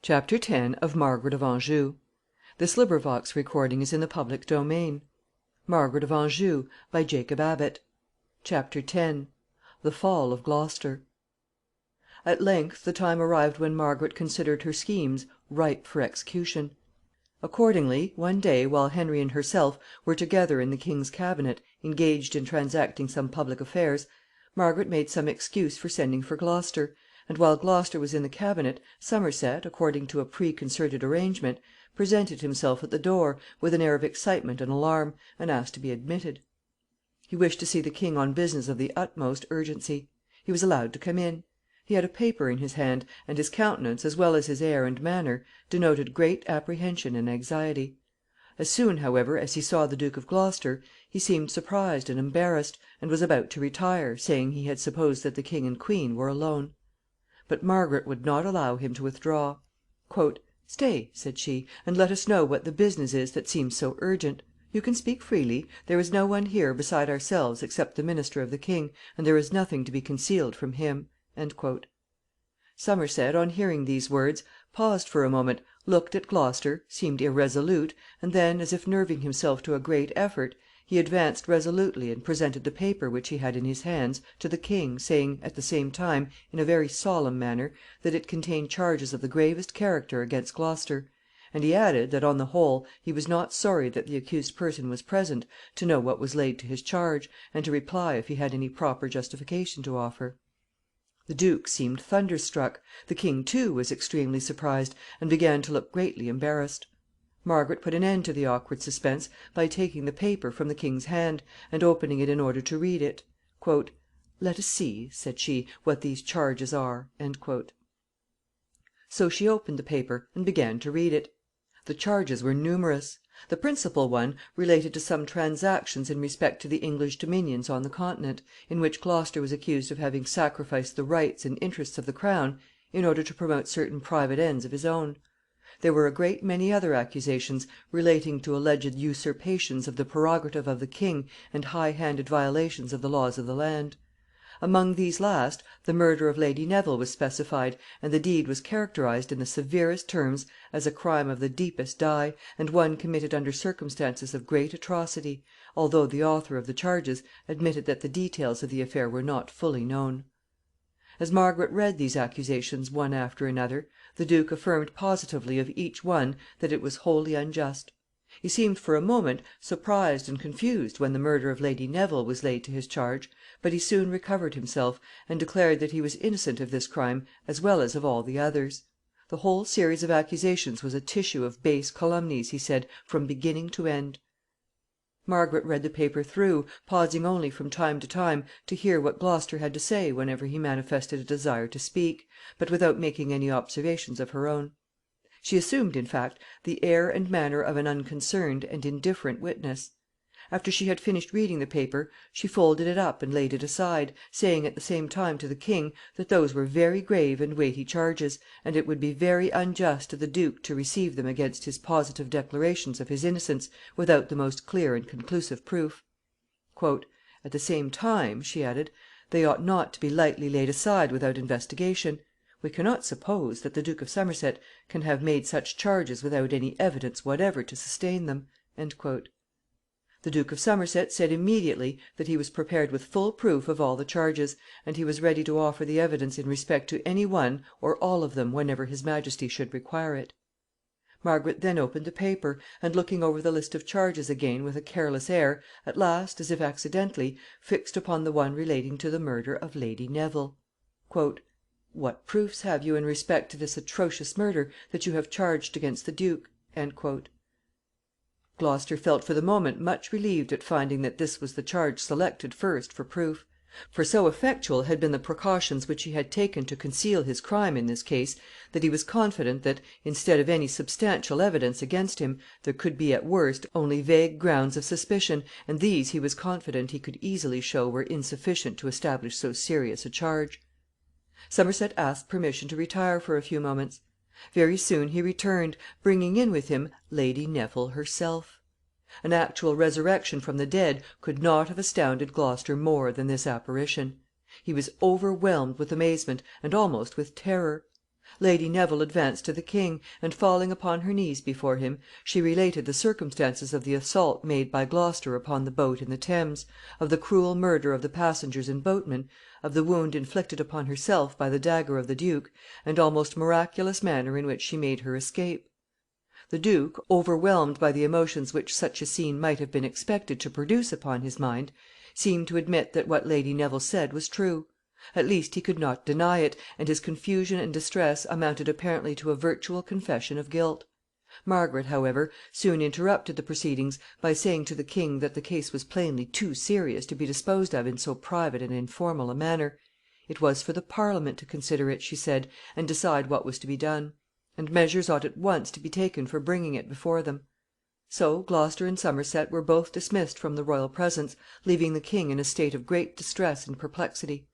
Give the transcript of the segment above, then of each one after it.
Chapter 10 of Margaret of Anjou. Margaret of Anjou, by Jacob Abbott. Chapter 10 The Fall of Gloucester. At length the time arrived when Margaret considered her schemes ripe for execution. Accordingly, one day, while Henry and herself were together in the king's cabinet, engaged in transacting some public affairs, Margaret made some excuse for sending for Gloucester, and while Gloucester was in the cabinet, Somerset, according to a preconcerted arrangement, presented himself at the door, with an air of excitement and alarm, and asked to be admitted. He wished to see the king on business of the utmost urgency. He was allowed to come in. He had a paper in his hand, and his countenance, as well as his air and manner, denoted great apprehension and anxiety. As soon, however, as he saw the Duke of Gloucester, he seemed surprised and embarrassed, and was about to retire, saying he had supposed that the king and queen were alone. But Margaret would not allow him to withdraw. "Stay," said she, "and let us know what the business is that seems so urgent. You can speak freely. There is no one here beside ourselves except the minister of the king, and there is nothing to be concealed from him." Somerset, on hearing these words, paused for a moment, looked at Gloucester, seemed irresolute, and then, as if nerving himself to a great effort, he advanced resolutely and presented the paper which he had in his hands to the king, saying, at the same time, in a very solemn manner, that it contained charges of the gravest character against Gloucester; and he added, that, on the whole, he was not sorry that the accused person was present, to know what was laid to his charge, and to reply if he had any proper justification to offer. The duke seemed thunderstruck. The king, too, was extremely surprised, and began to look greatly embarrassed. Margaret put an end to the awkward suspense by taking the paper from the king's hand, and opening it in order to read it. "Let us see," said she, "what these charges are." So she opened the paper, and began to read it. The charges were numerous. The principal one related to some transactions in respect to the English dominions on the Continent, in which Gloucester was accused of having sacrificed the rights and interests of the crown in order to promote certain private ends of his own. There were a great many other accusations relating to alleged usurpations of the prerogative of the king and high-handed violations of the laws of the land. Among these last, the murder of Lady Neville was specified, and the deed was characterized in the severest terms as a crime of the deepest dye, and one committed under circumstances of great atrocity, although the author of the charges admitted that the details of the affair were not fully known. As Margaret read these accusations one after another, the duke affirmed positively of each one that it was wholly unjust. He seemed for a moment surprised and confused when the murder of Lady Neville was laid to his charge, but he soon recovered himself, and declared that he was innocent of this crime as well as of all the others. The whole series of accusations was a tissue of base calumnies, he said, from beginning to end. Margaret read the paper through, pausing only from time to time to hear what Gloucester had to say whenever he manifested a desire to speak, but without making any observations of her own. She assumed, in fact, the air and manner of an unconcerned and indifferent witness. After she had finished reading the paper, she folded it up and laid it aside, saying at the same time to the king that those were very grave and weighty charges, and it would be very unjust to the duke to receive them against his positive declarations of his innocence without the most clear and conclusive proof. "At the same time," she added, "they ought not to be lightly laid aside without investigation. We cannot suppose that the Duke of Somerset can have made such charges without any evidence whatever to sustain them." The Duke of Somerset said immediately that he was prepared with full proof of all the charges, and he was ready to offer the evidence in respect to any one or all of them whenever his Majesty should require it. Margaret then opened the paper, and looking over the list of charges again with a careless air, at last, as if accidentally, fixed upon the one relating to the murder of Lady Neville. "What proofs have you in respect to this atrocious murder that you have charged against the duke?" Gloucester felt for the moment much relieved at finding that this was the charge selected first for proof; for so effectual had been the precautions which he had taken to conceal his crime in this case, that he was confident that, instead of any substantial evidence against him, there could be at worst only vague grounds of suspicion, and these he was confident he could easily show were insufficient to establish so serious a charge. Somerset asked permission to retire for a few moments. Very soon he returned, bringing in with him Lady Neville herself. An actual resurrection from the dead could not have astounded Gloucester more than this apparition. He was overwhelmed with amazement and almost with terror. Lady Neville advanced to the king, and, falling upon her knees before him, she related the circumstances of the assault made by Gloucester upon the boat in the Thames, of the cruel murder of the passengers and boatmen, of the wound inflicted upon herself by the dagger of the duke, and almost miraculous manner in which she made her escape. The duke, overwhelmed by the emotions which such a scene might have been expected to produce upon his mind, seemed to admit that what Lady Neville said was true. At least he could not deny it, and his confusion and distress amounted apparently to a virtual confession of guilt. Margaret, however, soon interrupted the proceedings by saying to the king that the case was plainly too serious to be disposed of in so private and informal a manner. It was for the Parliament to consider it, she said, and decide what was to be done; and measures ought at once to be taken for bringing it before them. So Gloucester and Somerset were both dismissed from the royal presence, leaving the king in a state of great distress and perplexity.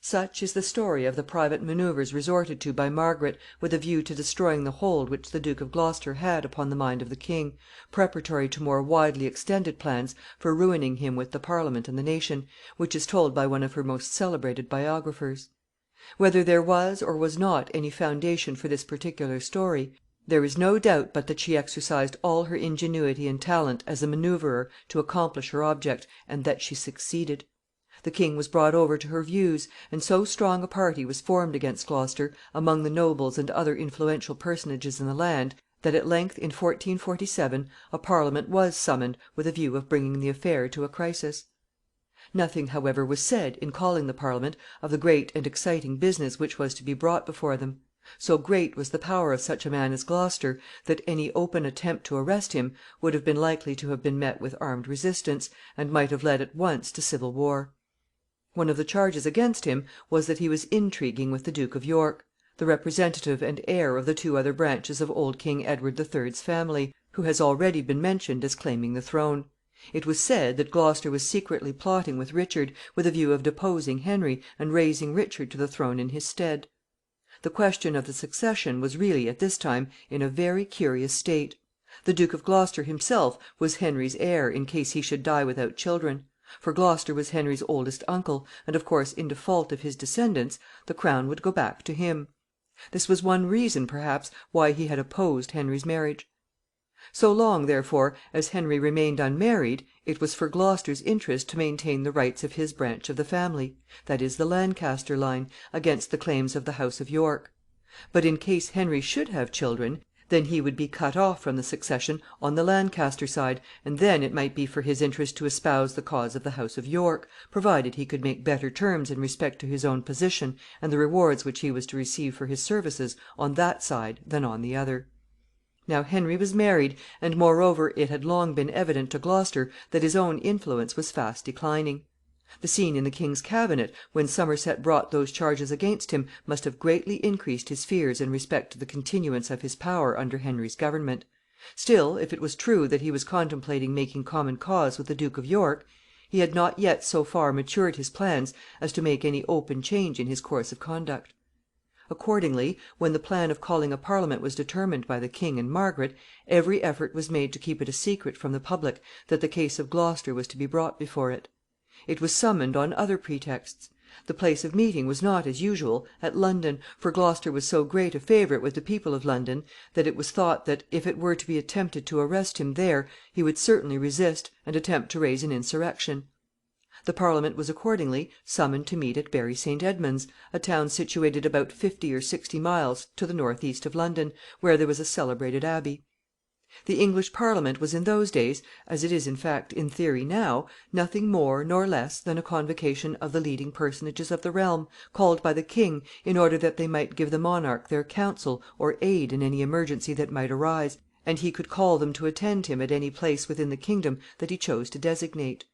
Such is the story of the private manoeuvres resorted to by Margaret with a view to destroying the hold which the Duke of Gloucester had upon the mind of the king, preparatory to more widely extended plans for ruining him with the Parliament and the nation, which is told by one of her most celebrated biographers. Whether there was or was not any foundation for this particular story, there is no doubt but that she exercised all her ingenuity and talent as a manoeuvrer to accomplish her object, and that she succeeded. The king was brought over to her views, and so strong a party was formed against Gloucester among the nobles and other influential personages in the land, that at length, in 1447, a Parliament was summoned with a view of bringing the affair to a crisis. Nothing, however, was said, in calling the Parliament, of the great and exciting business which was to be brought before them. So great was the power of such a man as Gloucester, that any open attempt to arrest him would have been likely to have been met with armed resistance, and might have led at once to civil war. One of the charges against him was that he was intriguing with the Duke of York, the representative and heir of the two other branches of old King Edward the Third's family, who has already been mentioned as claiming the throne. It was said that Gloucester was secretly plotting with Richard, with a view of deposing Henry and raising Richard to the throne in his stead. The question of the succession was really, at this time, in a very curious state. The Duke of Gloucester himself was Henry's heir in case he should die without children; for Gloucester was Henry's oldest uncle, and, of course, in default of his descendants, the crown would go back to him. This was one reason, perhaps, why he had opposed Henry's marriage. So long, therefore, as Henry remained unmarried, it was for Gloucester's interest to maintain the rights of his branch of the family, that is, the Lancaster line, against the claims of the house of York. But in case Henry should have children, then he would be cut off from the succession on the Lancaster side, and then it might be for his interest to espouse the cause of the house of York, provided he could make better terms in respect to his own position and the rewards which he was to receive for his services on that side than on the other. Now Henry was married, and moreover it had long been evident to Gloucester that his own influence was fast declining. The scene in the king's cabinet, when Somerset brought those charges against him, must have greatly increased his fears in respect to the continuance of his power under Henry's government. Still, if it was true that he was contemplating making common cause with the Duke of York, he had not yet so far matured his plans as to make any open change in his course of conduct. Accordingly, when the plan of calling a Parliament was determined by the king and Margaret, every effort was made to keep it a secret from the public that the case of Gloucester was to be brought before it. It was summoned on other pretexts. The place of meeting was not, as usual, at London, for Gloucester was so great a favorite with the people of London that it was thought that, if it were to be attempted to arrest him there, he would certainly resist and attempt to raise an insurrection. The Parliament was accordingly summoned to meet at Bury St. Edmunds, a town situated about 50 or 60 miles to the northeast of London, where there was a celebrated abbey. The English Parliament was in those days, as it is in fact in theory now, nothing more nor less than a convocation of the leading personages of the realm, called by the king, in order that they might give the monarch their counsel or aid in any emergency that might arise, and he could call them to attend him at any place within the kingdom that he chose to designate.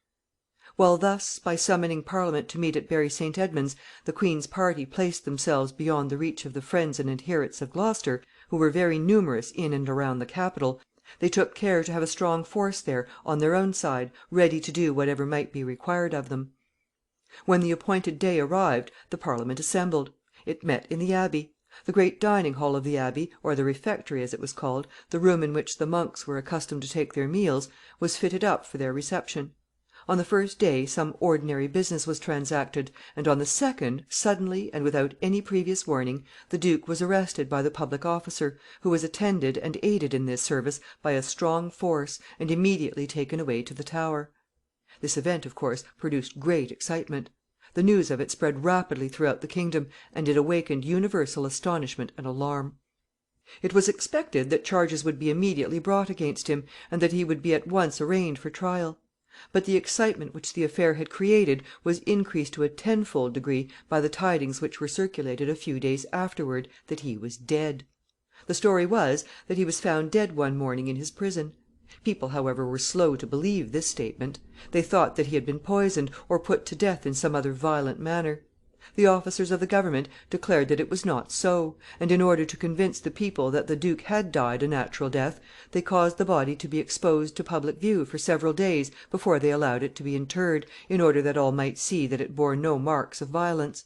While thus, by summoning Parliament to meet at Bury St. Edmunds, the queen's party placed themselves beyond the reach of the friends and adherents of Gloucester, who were very numerous in and around the capital, they took care to have a strong force there, on their own side, ready to do whatever might be required of them. When the appointed day arrived, the Parliament assembled. It met in the Abbey. The great dining hall of the Abbey, or the refectory as it was called, the room in which the monks were accustomed to take their meals, was fitted up for their reception. On the first day some ordinary business was transacted, and on the second, suddenly, and without any previous warning, the duke was arrested by the public officer, who was attended and aided in this service by a strong force, and immediately taken away to the Tower. This event, of course, produced great excitement. The news of it spread rapidly throughout the kingdom, and it awakened universal astonishment and alarm. It was expected that charges would be immediately brought against him, and that he would be at once arraigned for trial. But the excitement which the affair had created was increased to a tenfold degree by the tidings which were circulated a few days afterward, that he was dead. The story was, that he was found dead one morning in his prison. People, however, were slow to believe this statement. They thought that he had been poisoned, or put to death in some other violent manner. The officers of the government declared that it was not so, and in order to convince the people that the duke had died a natural death, they caused the body to be exposed to public view for several days before they allowed it to be interred, in order that all might see that it bore no marks of violence.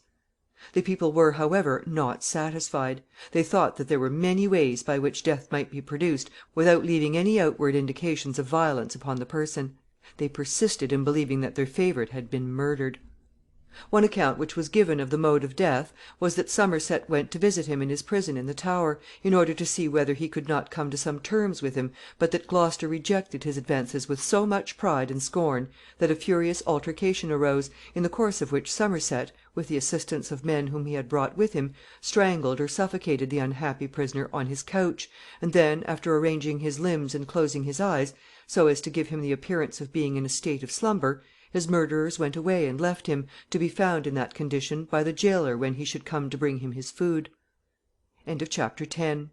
The people were, however, not satisfied. They thought that there were many ways by which death might be produced without leaving any outward indications of violence upon the person. They persisted in believing that their favorite had been murdered. One account which was given of the mode of death was that Somerset went to visit him in his prison in the Tower, in order to see whether he could not come to some terms with him, but that Gloucester rejected his advances with so much pride and scorn that a furious altercation arose, in the course of which Somerset, with the assistance of men whom he had brought with him, strangled or suffocated the unhappy prisoner on his couch, and then, after arranging his limbs and closing his eyes, so as to give him the appearance of being in a state of slumber, his murderers went away and left him, to be found in that condition by the jailer when he should come to bring him his food. Chapter 11.